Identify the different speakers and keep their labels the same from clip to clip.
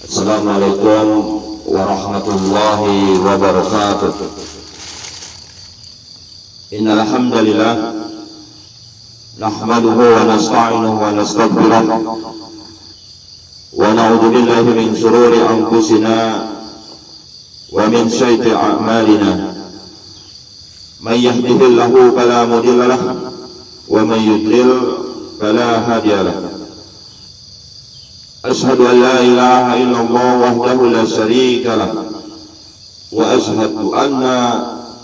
Speaker 1: Assalamualaikum warahmatullahi wabarakatuh. Innal hamdalillah nahmaduhu wa nasta'inuhu wa nastaghfiruh wa na'udzu billahi min shururi anfusina wa min sayyiati a'malina. Man yahdihillahu fala mudilla lahu wa man yudlil fala hadiya lahu. Ashhadu an la ilaha illallah wahdahu la syarika lah wa ashhadu anna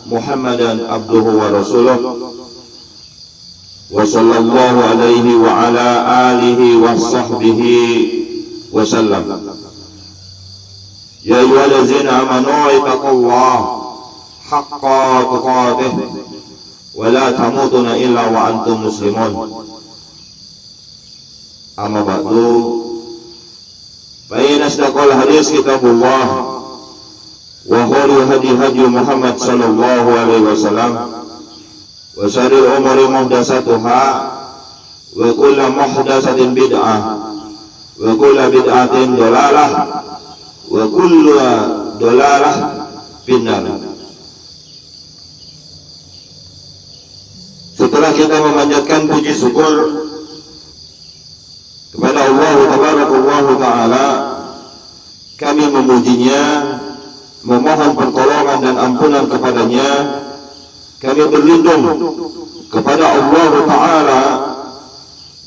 Speaker 1: Muhammadan abduhu wa rasuluh wa sallallahu alaihi wa ala alihi wa sahbihi wa sallam. Ya ayyuhallazina amanu ittaqullaha haqqa tuqatih wa la tamutunna illa wa antum muslimun. Amma ba'du, fa inna asdaqal hadis kitabullah wa khairul hadi Muhammad sallallahu alaihi wasallam wa syarril umuri muhdatsatuha wa kullu muhdatsatin bid'ah wa kullu bid'atin dhalalah wa kullu dhalalah finnar. Setelah kita memanjatkan puji syukur kepada Allah Ta'ala, kami memujinya, memohon pertolongan dan ampunan kepadanya. Kami berlindung kepada Allah Ta'ala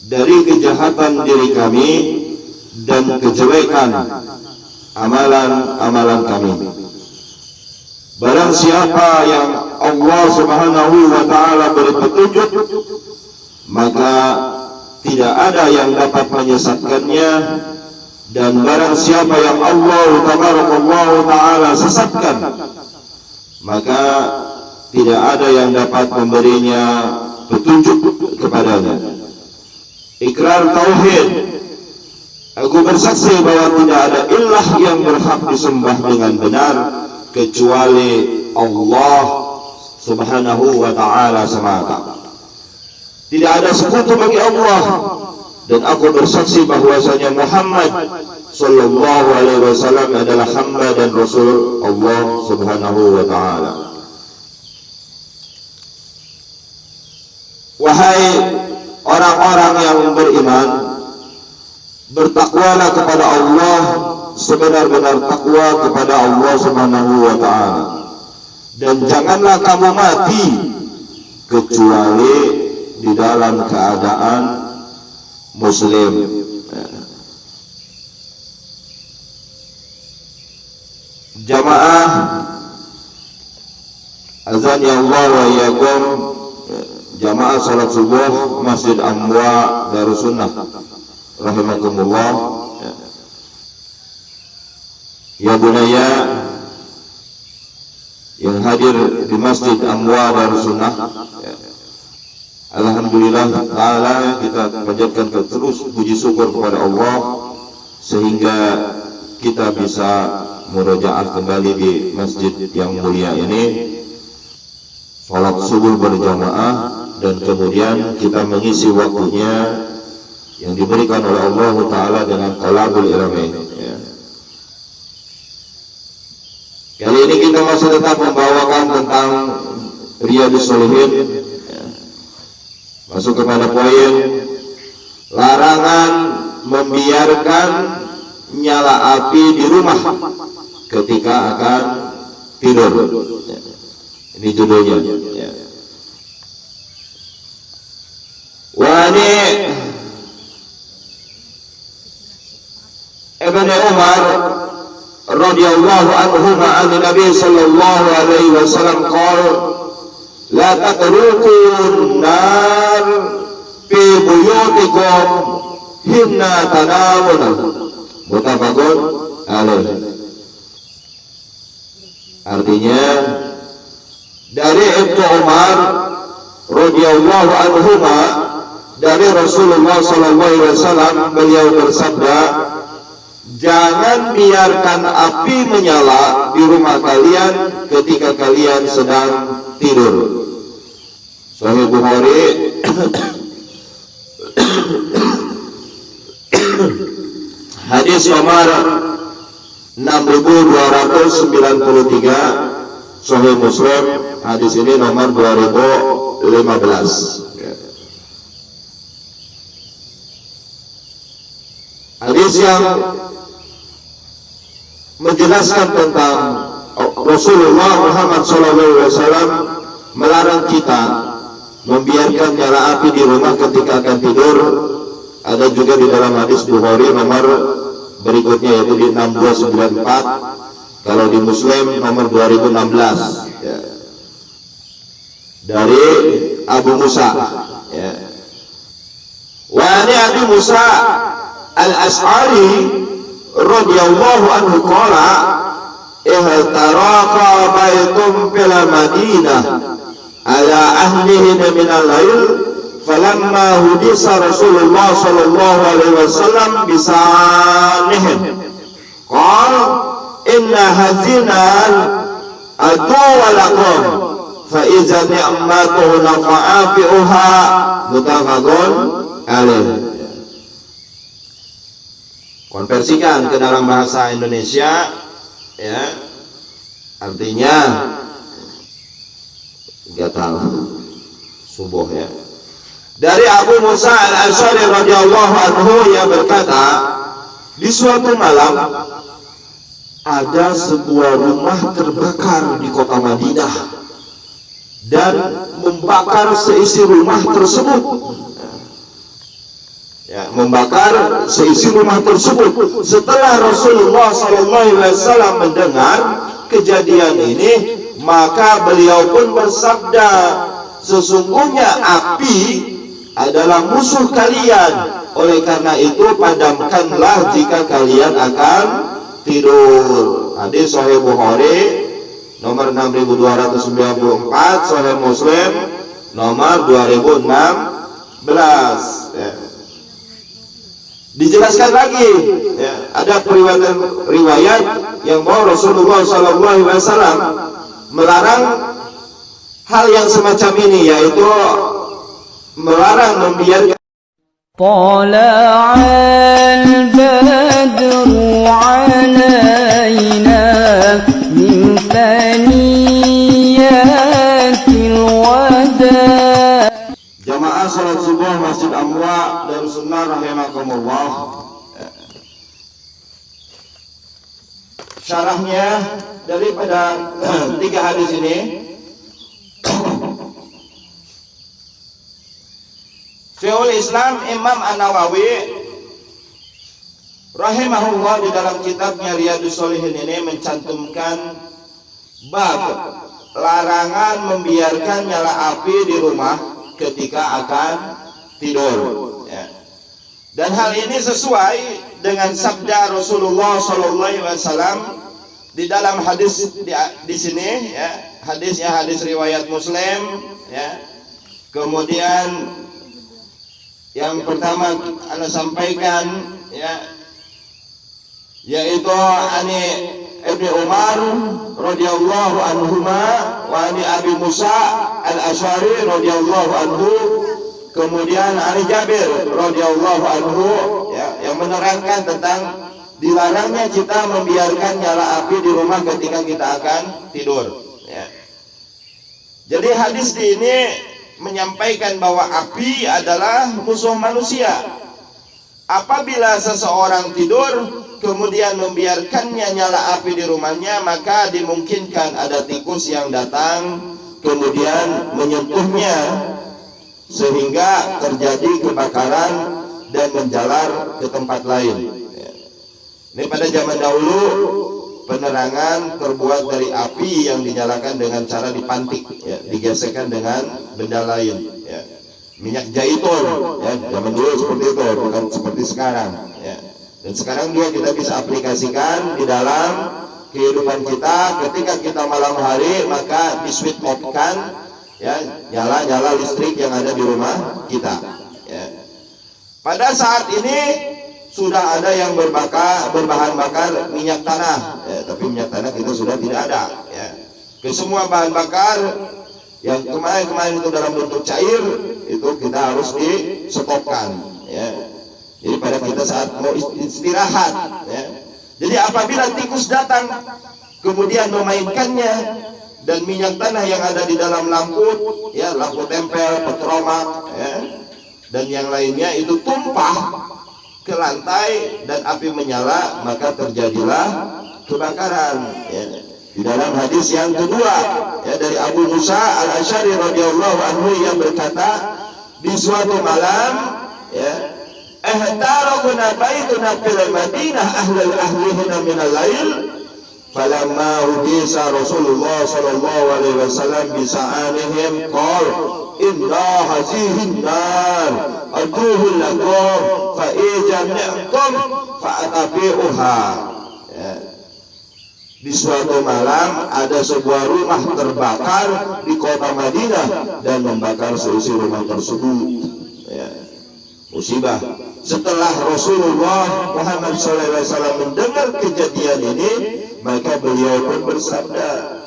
Speaker 1: dari kejahatan diri kami dan kejelekan amalan-amalan kami. Barang siapa yang Allah Subhanahu wa Ta'ala beri petunjuk, maka tidak ada yang dapat menyesatkannya, dan barang siapa yang Allah Ta'ala sesatkan, maka tidak ada yang dapat memberinya petunjuk kepadanya. Ikrar tauhid. Aku bersaksi bahwa tidak ada ilah yang berhak disembah dengan benar kecuali Allah Subhanahu wa Ta'ala semata. Tidak ada sekutu bagi Allah, dan aku bersaksi bahwasanya Muhammad sallallahu alaihi wasallam adalah hamba dan rasul Allah Subhanahu wa Ta'ala. Wahai orang-orang yang beriman, bertakwalah kepada Allah sebenar-benar takwa kepada Allah Subhanahu wa Ta'ala, dan janganlah kamu mati kecuali di dalam keadaan muslim. Jamaah azan ya Allah wa iyyakum, jamaah salat subuh Masjid Amwa Darussunnah rahimakumullah. Ya bunaya yang hadir di Masjid Amwa Darussunnah, alhamdulillah ta'ala kita panjatkan terus puji syukur kepada Allah sehingga kita bisa murojaah kembali di masjid yang mulia ini, salat subuh berjamaah, dan kemudian kita mengisi waktunya yang diberikan oleh Allah Ta'ala dengan qalabul iramain. Kali ini kita masih tetap membawakan tentang Riyadhus Shalihin. Masuk kepada poin larangan membiarkan nyala api di rumah ketika akan tidur. Ini judulnya. Wani Ibn Umar radhiyallahu anhu an Nabi sallallahu alaihi wasallam qala la tatrukun nar fi buyutikum hinna tanawun. Muttafaqun alaih. Artinya dari Ibnu Umar radhiyallahu anhu dari Rasulullah sallallahu alaihi wasallam, beliau bersabda, jangan biarkan api menyala di rumah kalian ketika kalian sedang tidur. Sahih Bukhari Hadis nomor 6293 Sahih Muslim. Hadis ini nomor 2015. Hadis yang menjelaskan tentang Rasulullah Muhammad SAW melarang kita membiarkan nyala api di rumah ketika akan tidur. Ada juga di dalam hadis Bukhari nomor berikutnya, yaitu di 6294. Kalau di Muslim nomor 2016 ya. Dari Abu Musa ya. Wa ani Abu Musa al-Ash'ari radhiyallahu anhu qala ihtaraqa baytum fil Madinah ala ahlihi min al-lail falamma hudisa Rasulullah sallallahu alaihi wasallam bisanihim qala inna hazinan adu walakum fa iza ni'matuhu nafa'afi'uha mutafaqun alaih. Konversikan ke dalam bahasa Indonesia ya, artinya enggak tahu subuh ya. Dari Abu Musa al-Ash'ari radhiyallahu anhu, ia berkata, di suatu malam ada sebuah rumah terbakar di kota Madinah dan membakar seisi rumah tersebut. Ya, membakar seisi rumah tersebut. Setelah Rasulullah SAW mendengar kejadian ini, maka beliau pun bersabda, sesungguhnya api adalah musuh kalian. Oleh karena itu padamkanlah jika kalian akan tidur. Hadis Sahih Bukhari nomor 6294, Sahih Muslim nomor 2016 ya. Dijelaskan lagi ya, ada riwayat yang bahwa Rasulullah SAW melarang hal yang semacam ini, yaitu melarang membiarkan
Speaker 2: Tala'al badru alaina min thaniyatil wada.
Speaker 1: Jamaah salat subuh Masjid Amwa Darussunnah rahimakumullah. Syarahnya daripada 3 hadis ini, Syekhul Islam Imam An-Nawawi rahimahullah di dalam kitabnya Riyadhus Shalihin ini mencantumkan bab larangan membiarkan nyala api di rumah ketika akan tidur ya. Dan hal ini sesuai dengan sabda Rasulullah SAW di dalam hadis di sini ya. Hadisnya hadis riwayat Muslim ya. Kemudian yang pertama Anda sampaikan ya, yaitu ani Ibnu Umar radhiyallahu anhuma wa ani Abi Musa al-Ash'ari radhiyallahu anhu, kemudian ani Jabir radhiyallahu anhu ya, yang menerangkan tentang dilarangnya kita membiarkan nyala api di rumah ketika kita akan tidur ya. Jadi hadis ini menyampaikan bahwa api adalah musuh manusia. Apabila seseorang tidur kemudian membiarkannya nyala api di rumahnya, maka dimungkinkan ada tikus yang datang kemudian menyentuhnya sehingga terjadi kebakaran dan menjalar ke tempat lain. Ini pada zaman dahulu penerangan terbuat dari api yang dinyalakan dengan cara dipantik ya, digesekkan dengan benda lain ya. Minyak zaitun ya, zaman dulu seperti itu, bukan seperti sekarang ya. Dan sekarang juga kita bisa aplikasikan di dalam kehidupan kita. Ketika kita malam hari, maka di switch off kan ya, nyala listrik yang ada di rumah kita ya. Pada saat ini sudah ada yang berbahan bakar minyak tanah ya, tapi minyak tanah kita sudah tidak ada ya. Ke semua bahan bakar yang kemarin itu dalam bentuk cair itu kita harus di stopkan ya. Jadi pada kita saat mau istirahat, ya. Jadi apabila tikus datang kemudian memainkannya, dan minyak tanah yang ada di dalam lampu, ya, lampu tempel, petromak, ya, dan yang lainnya itu tumpah ke lantai dan api menyala, maka terjadilah kebakaran, ya. Di dalam hadis yang kedua, ya, dari Abu Musa al-Asy'ari radhiyallahu anhu yang berkata, di suatu malam, ya, ihtaraqna baituna fil Madinah ahlihina min al-lail falamma udisa Rasulullah sallallahu alaihi wasallam bisa'anihim qala inna hazihin nar aduhul lakum fa ijami'tum fa atabi'uha. Ya. Di suatu malam ada sebuah rumah terbakar di kota Madinah dan membakar seisi rumah tersebut. Ya. Musibah. Setelah Rasulullah Muhammad SAW mendengar kejadian ini, maka beliau pun bersabda,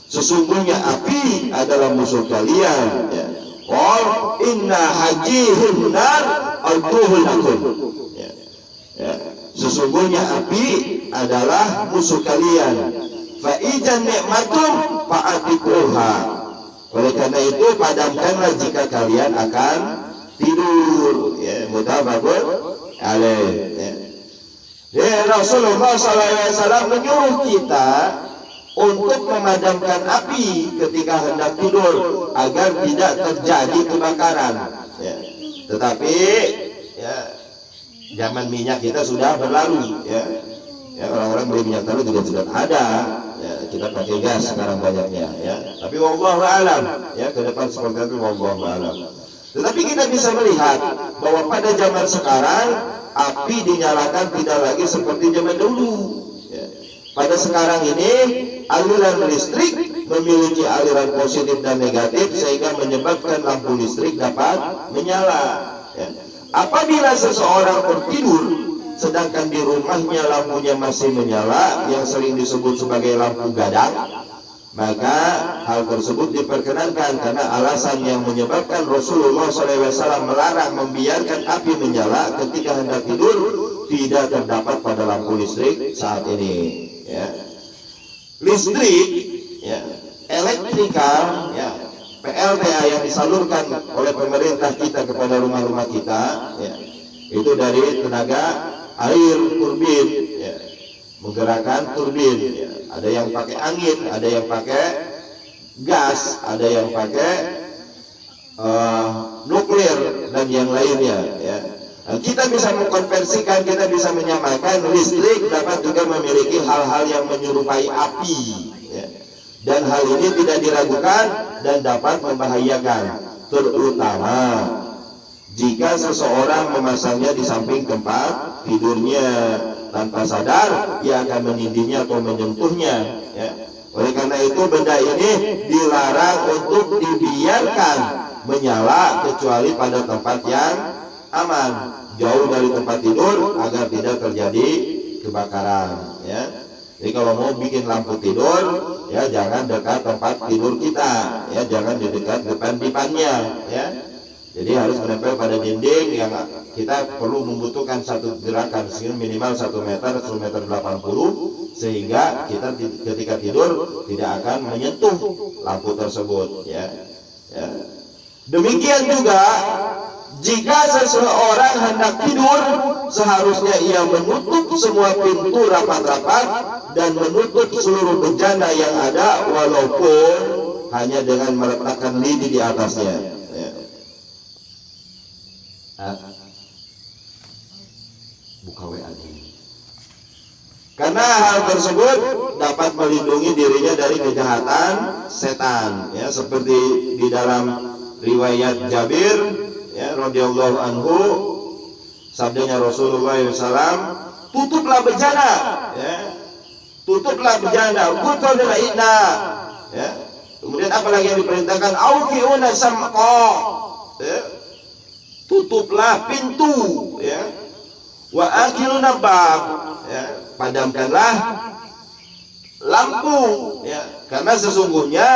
Speaker 1: sesungguhnya api adalah musuh kalian. Ya. Qul inna hajihun nar aduhul lakum. Ya. Ya. Sesungguhnya api adalah musuh kalian. Fa ijan nikmatum fa'atiquha. Oleh karena itu padamkanlah jika kalian akan tidur. Ya, mutabakun alaih. Ya. Ya, Rasulullah SAW menyuruh kita untuk memadamkan api ketika hendak tidur agar tidak terjadi kebakaran. Ya. Tetapi, ya, zaman minyak kita sudah berlalu, ya. Ya, orang-orang beli minyak tanah juga sudah ada. Ya, kita pakai gas sekarang banyaknya, ya. Tapi wallahu a'lam, ya, ke depan seperti itu wallahu a'lam. Tetapi kita bisa melihat bahwa pada zaman sekarang api dinyalakan tidak lagi seperti zaman dulu. Ya. Pada sekarang ini aliran listrik memiliki aliran positif dan negatif sehingga menyebabkan lampu listrik dapat menyala. Ya. Apabila seseorang tertidur sedangkan di rumahnya lampunya masih menyala, yang sering disebut sebagai lampu gadang, maka hal tersebut diperkenankan karena alasan yang menyebabkan Rasulullah SAW melarang membiarkan api menyala ketika hendak tidur tidak terdapat pada lampu listrik saat ini. Ya. Listrik, ya, elektrikal, ya, PLTA yang disalurkan oleh pemerintah kita kepada rumah-rumah kita, ya, itu dari tenaga air turbin, ya, menggerakkan turbin, ya. Ada yang pakai angin, ada yang pakai gas, ada yang pakai nuklir dan yang lainnya, ya. Nah, kita bisa mengkonversikan, kita bisa menyamakan listrik dapat juga memiliki hal-hal yang menyerupai api, ya. Dan hal ini tidak diragukan dan dapat membahayakan, terutama jika seseorang memasangnya di samping tempat tidurnya tanpa sadar, ia akan menindihnya atau menyentuhnya. Ya. Oleh karena itu benda ini dilarang untuk dibiarkan menyala kecuali pada tempat yang aman, jauh dari tempat tidur agar tidak terjadi kebakaran. Ya. Jadi kalau mau bikin lampu tidur, ya jangan dekat tempat tidur kita, ya jangan di dekat depan pipannya, ya. Jadi harus menempel pada dinding yang kita perlu membutuhkan satu gerakan minimal 1 meter, 1,80 meter, sehingga kita ketika tidur tidak akan menyentuh lampu tersebut. Ya. Ya. Demikian juga jika seseorang hendak tidur, seharusnya ia menutup semua pintu rapat-rapat dan menutup seluruh bejana yang ada, walaupun hanya dengan meletakkan lidi di atasnya. Buka WA ini. Karena hal tersebut dapat melindungi dirinya dari kejahatan setan, ya, seperti di dalam riwayat Jabir, ya, radhiyallahu anhu, sabdanya Rasulullah SAW, tutuplah bejana, ya, tutuplah bejana, kutul ina, ya. Kemudian apa lagi yang diperintahkan? Auqiuna samqa, ya. Tutuplah pintu, ya. Wa aqiluna bab, ya. Padamkanlah lampu, ya. Karena sesungguhnya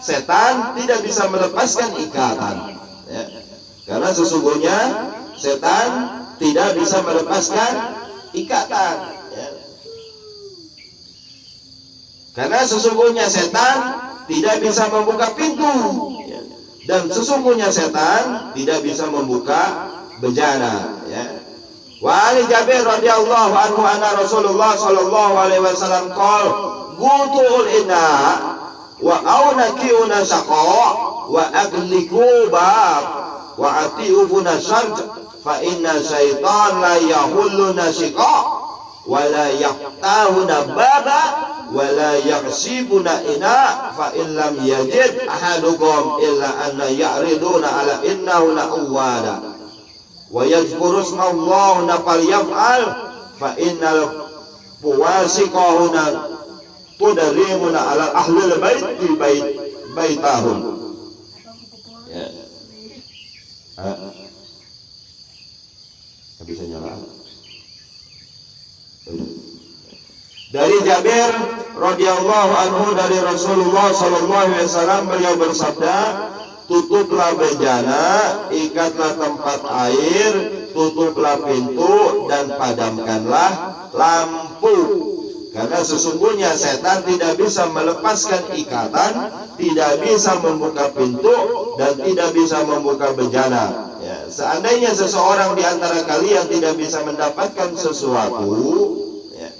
Speaker 1: setan tidak bisa melepaskan ikatan, ya. Karena sesungguhnya setan tidak bisa melepaskan ikatan, ya. Karena sesungguhnya setan tidak bisa membuka pintu, ya. Dan sesungguhnya setan tidak bisa membuka bejana, ya. Wa ali Jabir radhiyallahu anhu anna Rasulullah sallallahu alaihi wasallam qala gutul ina wa aunakiuna saqa wa agliku bab wa atiufuna syarj fa inna syaitan la yahulluna shiqa wa la yaqtahuna baba wa la yaksibuna ina fa in lam yajid ahadukum illa anna ya'riduna ala innahu la'uwada wa yadhkuru ismallahu nafal yaf'al fa innal puwasiqahuna tudarimuna ala ahlil baiti baitahum, ya. Bisa nyala. Dari Jabir radhiyallahu anhu dari Rasulullah sallallahu alaihi wasallam, beliau bersabda, tutuplah bejana, ikatlah tempat air, tutuplah pintu dan padamkanlah lampu. Karena sesungguhnya setan tidak bisa melepaskan ikatan, tidak bisa membuka pintu dan tidak bisa membuka bejana. Ya, seandainya seseorang di antara kalian tidak bisa mendapatkan sesuatu, ya,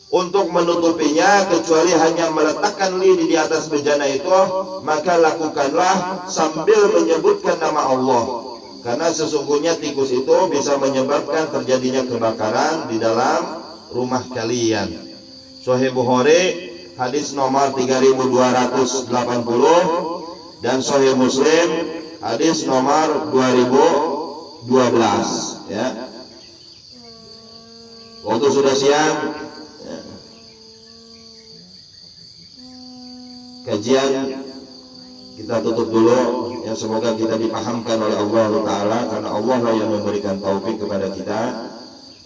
Speaker 1: untuk menutupinya kecuali hanya meletakkan lidi di atas bejana itu, maka lakukanlah sambil menyebutkan nama Allah. Karena sesungguhnya tikus itu bisa menyebabkan terjadinya kebakaran di dalam rumah kalian. Sahih Bukhari hadis nomor 3280 dan Sahih Muslim hadis nomor 2012, ya. Waktu sudah siang, ya. Kajian kita tutup dulu, ya. Semoga kita dipahamkan oleh Allah Ta'ala, karena Allah lah yang memberikan taufik kepada kita.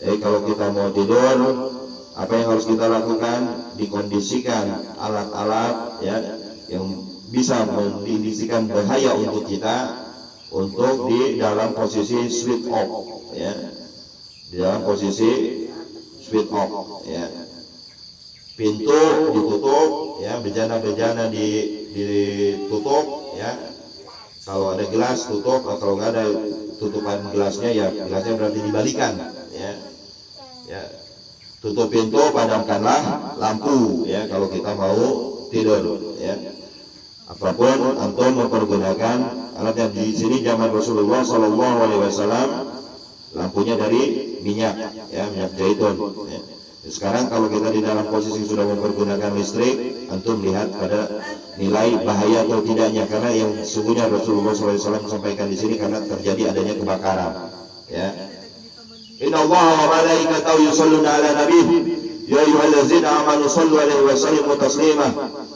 Speaker 1: Kalau kita mau tidur, apa yang harus kita lakukan? Dikondisikan alat-alat, ya, yang bisa mengindikasikan bahaya untuk kita, untuk di dalam posisi switch off, ya. Di dalam posisi switch off, ya. Pintu ditutup, ya, bejana-bejana ditutup, ya. Kalau ada gelas tutup, kalau nggak ada tutupan gelasnya, ya gelasnya berarti dibalikan, ya. Ya, tutup pintu, padamkanlah lampu, ya, kalau kita mau tidur, ya. Apapun antum mempergunakan alat yang di sini zaman Rasulullah Sallallahu Alaihi Wasallam, lampunya dari minyak, ya, minyak zaitun, ya. Sekarang kalau kita di dalam posisi sudah mempergunakan listrik, antum lihat pada nilai bahaya atau tidaknya, karena yang sesungguhnya Rasulullah SAW sampaikan di sini karena terjadi adanya kebakaran, ya. Inna Allah wa malaikatahu yusalluna ala nabihi ya ayyuhallazina amanu sallu alaihi wa sallimu taslima.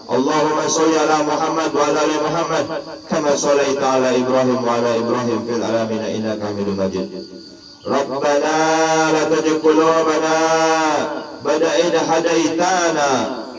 Speaker 1: Allahumma salli ala Muhammad wa ala ali Muhammad kama shallaita ala Ibrahim wa ala Ibrahim fil alamin innaka Hamidum Majid. Rabbana la tuzigh qulubana ba'da idh hadaitana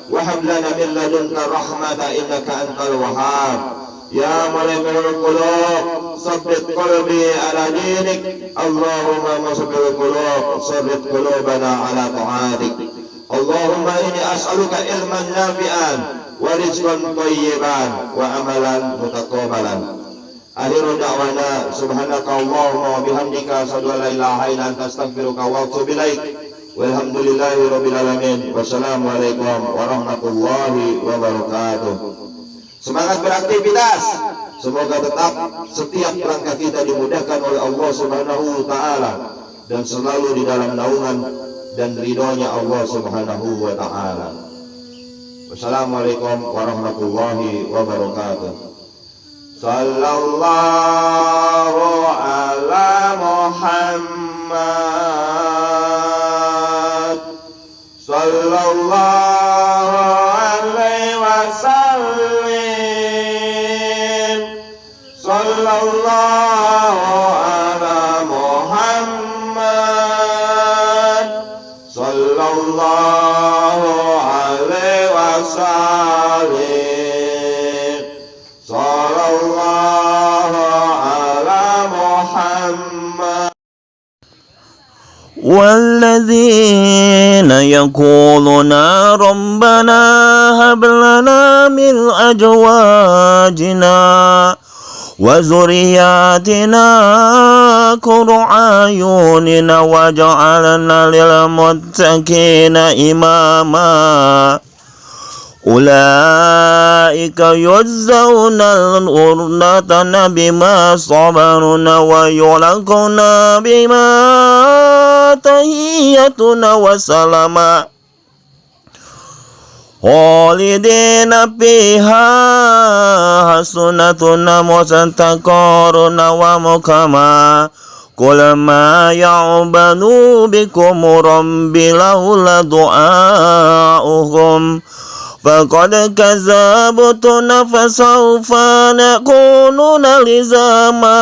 Speaker 1: wa hab lana min ladunka rahmatan innaka antal wahhab. Ya mu'minul qulub sabbit qalbi ala dinik. Allahumma musabbil qulub sabbit qulubana ala ta'atik. Allahumma inni as'aluka ilman nafi'an wa rizqan thayyiban wa amalan mutaqabbalan. Akhiru da'wana subhanaka Allahumma wa bihamdika asyhadu an la ilaha illa anta astaghfiruka wa atubu ilaik. Walhamdulillahi rabbil alamin. Wassalamualaikum warahmatullahi wabarakatuh. Semangat beraktivitas. Semoga tetap setiap langkah kita dimudahkan oleh Allah Subhanahu wa Ta'ala dan selalu di dalam naungan dan ridhonya Allah Subhanahu wa Ta'ala. Wassalamualaikum warahmatullahi wabarakatuh. Sallallahu ala Muhammad sallallahu alaihi wasallim. Sallallahu ala Muhammad sallallahu alaihi wasallim. Sallallahu ala Muhammad.
Speaker 3: الذين يقولون ربنا هب لنا من أزواجنا وذرياتنا قرة أعين واجعلنا للمتقين إماما أولئك يجزون الغرفة بما صبروا ويلقون بما تحية وسلاما خالدين فيها حسنة مستقرا ومقاما قل ما يعبد بكم ربي لولا دعاؤكم فقد كذبتم فسوف نكون لزاما